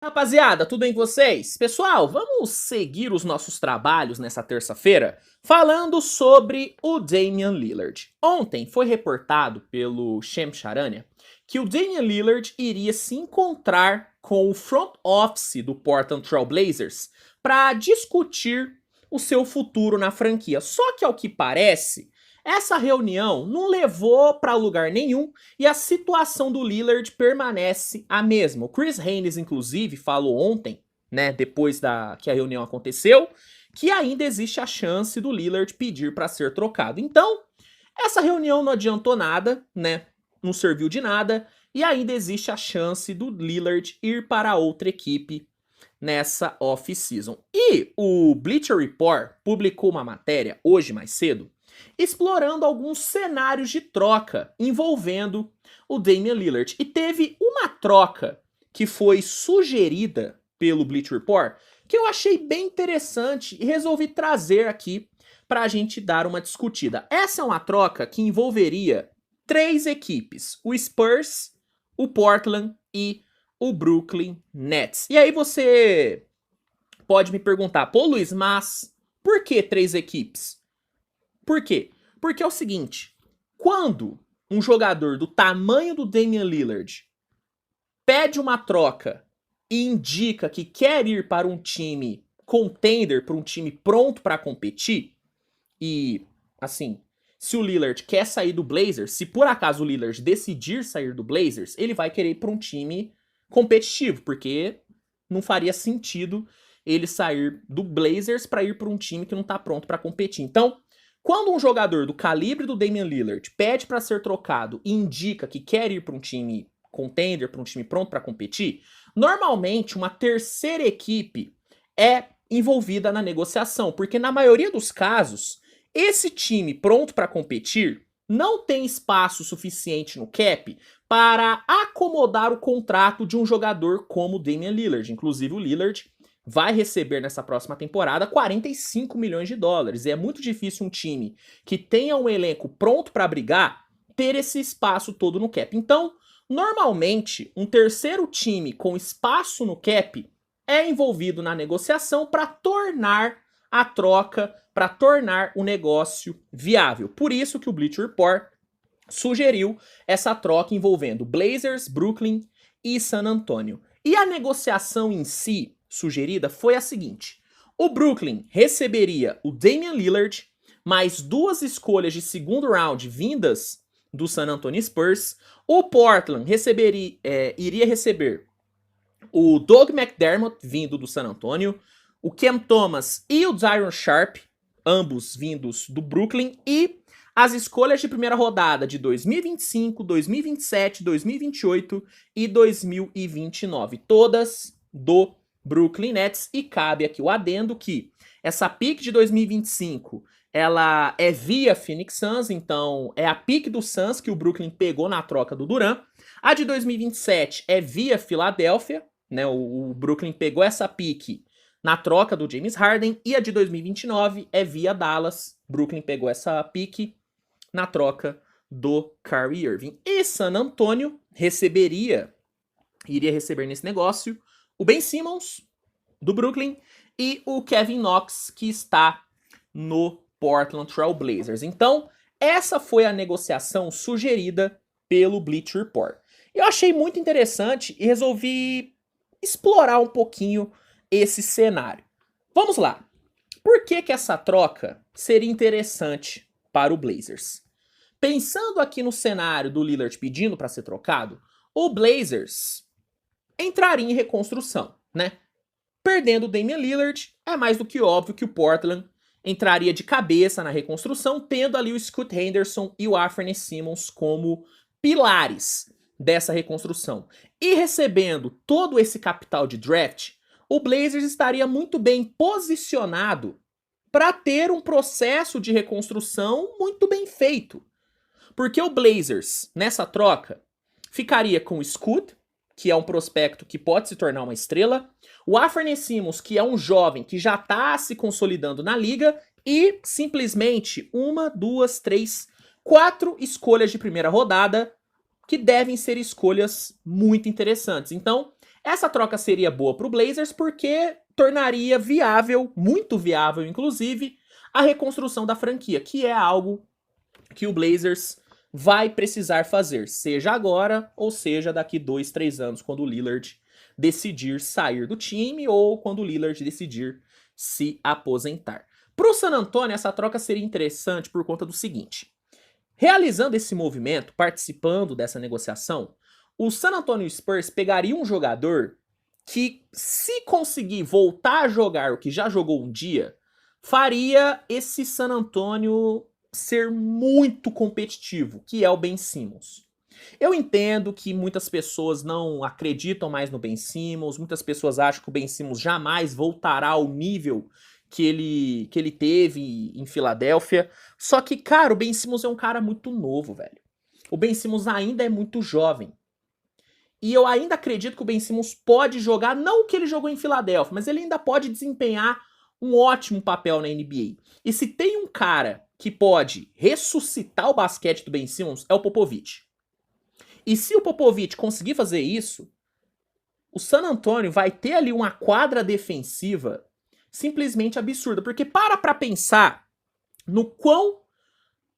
Rapaziada, tudo bem com vocês? Pessoal, vamos seguir os nossos trabalhos nessa terça-feira falando sobre o Damian Lillard. Ontem foi reportado pelo Shams Charania que o Damian Lillard iria se encontrar com o front office do Portland Trail Blazers para discutir o seu futuro na franquia. Só que ao que parece, essa reunião não levou para lugar nenhum e a situação do Lillard permanece a mesma. O Chris Haynes, inclusive, falou ontem, né, depois que a reunião aconteceu, que ainda existe a chance do Lillard pedir para ser trocado. Então, essa reunião não adiantou nada, né? Não serviu de nada e ainda existe a chance do Lillard ir para outra equipe nessa off-season. E o Bleacher Report publicou uma matéria hoje mais cedo explorando alguns cenários de troca envolvendo o Damian Lillard. E teve uma troca que foi sugerida pelo Bleacher Report que eu achei bem interessante e resolvi trazer aqui para a gente dar uma discutida. Essa é uma troca que envolveria 3 equipes: o Spurs, o Portland e o Brooklyn Nets. E aí você pode me perguntar, pô Luiz, mas por que 3 equipes? Por quê? Porque é o seguinte, quando um jogador do tamanho do Damian Lillard pede uma troca e indica que quer ir para um time contender, para um time pronto para competir, e assim, se o Lillard quer sair do Blazers, se por acaso o Lillard decidir sair do Blazers, ele vai querer ir para um time competitivo, porque não faria sentido ele sair do Blazers para ir para um time que não está pronto para competir. Então, quando um jogador do calibre do Damian Lillard pede para ser trocado e indica que quer ir para um time contender, para um time pronto para competir, normalmente uma terceira equipe é envolvida na negociação, porque na maioria dos casos, esse time pronto para competir não tem espaço suficiente no cap para acomodar o contrato de um jogador como o Damian Lillard. Inclusive o Lillard vai receber nessa próxima temporada 45 milhões de dólares. E é muito difícil um time que tenha um elenco pronto para brigar ter esse espaço todo no cap. Então, normalmente, um terceiro time com espaço no cap é envolvido na negociação para tornar a troca, para tornar o negócio viável. Por isso que o Bleacher Report sugeriu essa troca envolvendo Blazers, Brooklyn e San Antonio. E a negociação em si sugerida foi a seguinte: o Brooklyn receberia o Damian Lillard mais 2 escolhas de segundo round vindas do San Antonio Spurs. O Portland iria receber o Doug McDermott vindo do San Antonio, o Cam Thomas e o Day'Ron Sharpe, ambos vindos do Brooklyn, e as escolhas de primeira rodada de 2025, 2027, 2028 e 2029, todas do Brooklyn Nets. E cabe aqui o adendo que essa pick de 2025 ela é via Phoenix Suns, então é a pick do Suns que o Brooklyn pegou na troca do Durant. A de 2027 é via Filadélfia, né? O Brooklyn pegou essa pick na troca do James Harden. E a de 2029 é via Dallas. Brooklyn pegou essa pick na troca do Kyrie Irving. E San Antonio iria receber nesse negócio o Ben Simmons, do Brooklyn, e o Kevin Knox, que está no Portland Trail Blazers. Então, essa foi a negociação sugerida pelo Bleacher Report. Eu achei muito interessante e resolvi explorar um pouquinho esse cenário. Vamos lá. Por que essa troca seria interessante para o Blazers? Pensando aqui no cenário do Lillard pedindo para ser trocado, o Blazers entraria em reconstrução, né? Perdendo o Damian Lillard, é mais do que óbvio que o Portland entraria de cabeça na reconstrução, tendo ali o Scoot Henderson e o Anthony Simons como pilares dessa reconstrução. E recebendo todo esse capital de draft, o Blazers estaria muito bem posicionado para ter um processo de reconstrução muito bem feito. Porque o Blazers, nessa troca, ficaria com o Scoot, que é um prospecto que pode se tornar uma estrela, o Anthony Simons, que é um jovem que já está se consolidando na liga, e simplesmente 1, 2, 3, 4 escolhas de primeira rodada, que devem ser escolhas muito interessantes. Então, é Essa troca seria boa pro Blazers porque tornaria viável, muito viável inclusive, a reconstrução da franquia, que é algo que o Blazers vai precisar fazer, seja agora ou seja daqui 2, 3 anos, quando o Lillard decidir sair do time ou quando o Lillard decidir se aposentar. Para o San Antonio, essa troca seria interessante por conta do seguinte: realizando esse movimento, participando dessa negociação, o San Antonio Spurs pegaria um jogador que, se conseguir voltar a jogar o que já jogou um dia, faria esse San Antonio ser muito competitivo, que é o Ben Simmons. Eu entendo que muitas pessoas não acreditam mais no Ben Simmons, muitas pessoas acham que o Ben Simmons jamais voltará ao nível que ele teve em Filadélfia. Só que, cara, o Ben Simmons é um cara muito novo, velho. O Ben Simmons ainda é muito jovem. E eu ainda acredito que o Ben Simmons pode jogar, não o que ele jogou em Filadélfia, mas ele ainda pode desempenhar um ótimo papel na NBA. E se tem um cara que pode ressuscitar o basquete do Ben Simmons, é o Popovich. E se o Popovich conseguir fazer isso, o San Antonio vai ter ali uma quadra defensiva simplesmente absurda. Porque para pra pensar no quão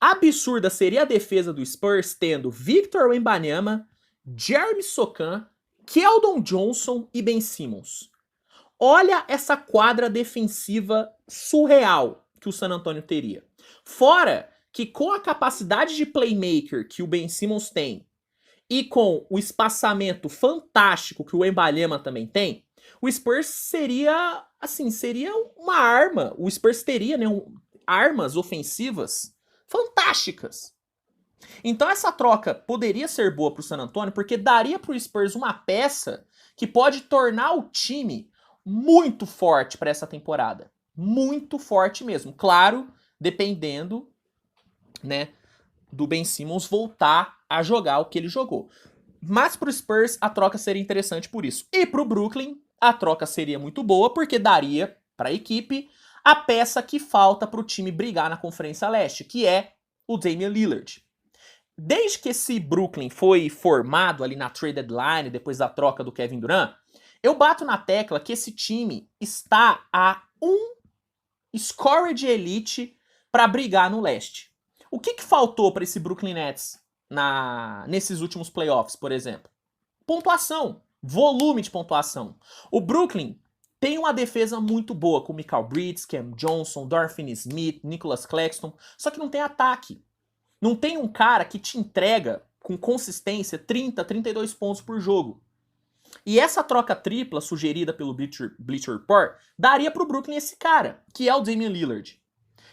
absurda seria a defesa do Spurs tendo Victor Wembanyama, Jeremy Sochan, Keldon Johnson e Ben Simmons. Olha essa quadra defensiva surreal que o San Antonio teria. Fora que com a capacidade de playmaker que o Ben Simmons tem e com o espaçamento fantástico que o Wembanyama também tem, o Spurs seria, assim, seria uma arma. O Spurs teria, né, armas ofensivas fantásticas. Então essa troca poderia ser boa para o San Antonio porque daria para o Spurs uma peça que pode tornar o time muito forte para essa temporada. Muito forte mesmo. Claro, dependendo, né, do Ben Simmons voltar a jogar o que ele jogou. Mas pro Spurs a troca seria interessante por isso. E pro Brooklyn a troca seria muito boa porque daria para a equipe a peça que falta pro time brigar na Conferência Leste, que é o Damian Lillard. Desde que esse Brooklyn foi formado ali na trade deadline, depois da troca do Kevin Durant, eu bato na tecla que esse time está a um scorer de elite para brigar no leste. O que faltou para esse Brooklyn Nets nesses últimos playoffs, por exemplo? Pontuação, volume de pontuação. O Brooklyn tem uma defesa muito boa com Mikal Bridges, Cam Johnson, Dorian Finney-Smith, Nicholas Claxton, só que não tem ataque. Não tem um cara que te entrega com consistência 30, 32 pontos por jogo. E essa troca tripla sugerida pelo Bleacher Report daria pro Brooklyn esse cara, que é o Damian Lillard.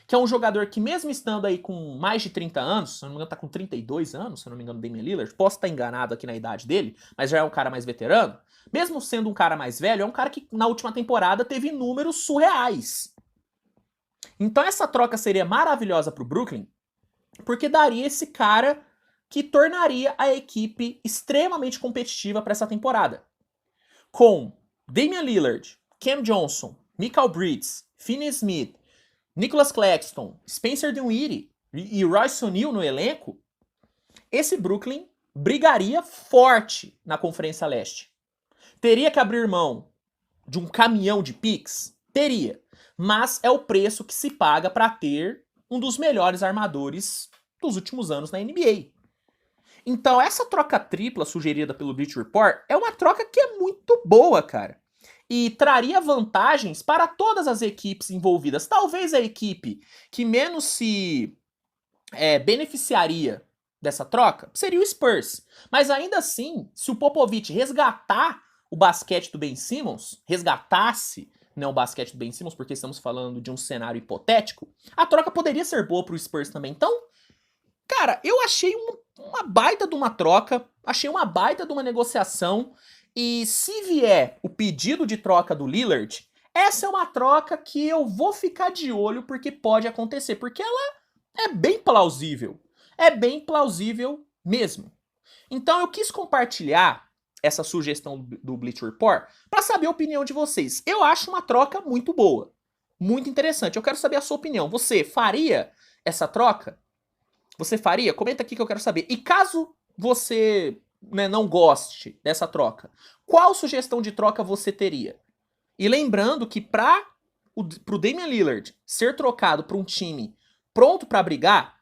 Que é um jogador que mesmo estando aí com mais de 30 anos, se não me engano tá com 32 anos, se não me engano, Damian Lillard, posso estar enganado aqui na idade dele, mas já é um cara mais veterano, mesmo sendo um cara mais velho, é um cara que na última temporada teve números surreais. Então essa troca seria maravilhosa pro Brooklyn, porque daria esse cara que tornaria a equipe extremamente competitiva para essa temporada. Com Damian Lillard, Cam Johnson, Mikal Bridges, Finney-Smith, Nicholas Claxton, Spencer Dinwiddie e Royce O'Neal no elenco, esse Brooklyn brigaria forte na Conferência Leste. Teria que abrir mão de um caminhão de picks? Teria. Mas é o preço que se paga para ter um dos melhores armadores dos últimos anos na NBA. Então essa troca tripla sugerida pelo Bleacher Report é uma troca que é muito boa, cara. E traria vantagens para todas as equipes envolvidas. Talvez a equipe que menos se beneficiaria dessa troca seria o Spurs. Mas ainda assim, se o Popovich resgatar o basquete do Ben Simmons, resgatasse, né, o basquete do Ben Simmons, porque estamos falando de um cenário hipotético, a troca poderia ser boa para o Spurs também. Então, cara, eu achei uma baita de uma troca, achei uma baita de uma negociação. E se vier o pedido de troca do Lillard, essa é uma troca que eu vou ficar de olho porque pode acontecer, porque ela é bem plausível. É bem plausível mesmo. Então eu quis compartilhar essa sugestão do Bleacher Report para saber a opinião de vocês. Eu acho uma troca muito boa, muito interessante. Eu quero saber a sua opinião. Você faria essa troca? Você faria? Comenta aqui que eu quero saber. E caso você né, não goste dessa troca, qual sugestão de troca você teria? E lembrando que pro Damian Lillard ser trocado para um time pronto para brigar,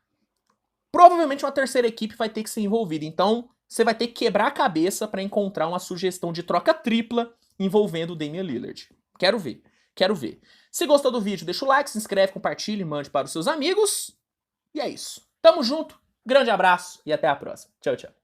provavelmente uma terceira equipe vai ter que ser envolvida. Então, você vai ter que quebrar a cabeça para encontrar uma sugestão de troca tripla envolvendo o Damian Lillard. Quero ver, quero ver. Se gostou do vídeo, deixa o like, se inscreve, compartilha e mande para os seus amigos. E é isso. Tamo junto, grande abraço e até a próxima. Tchau, tchau.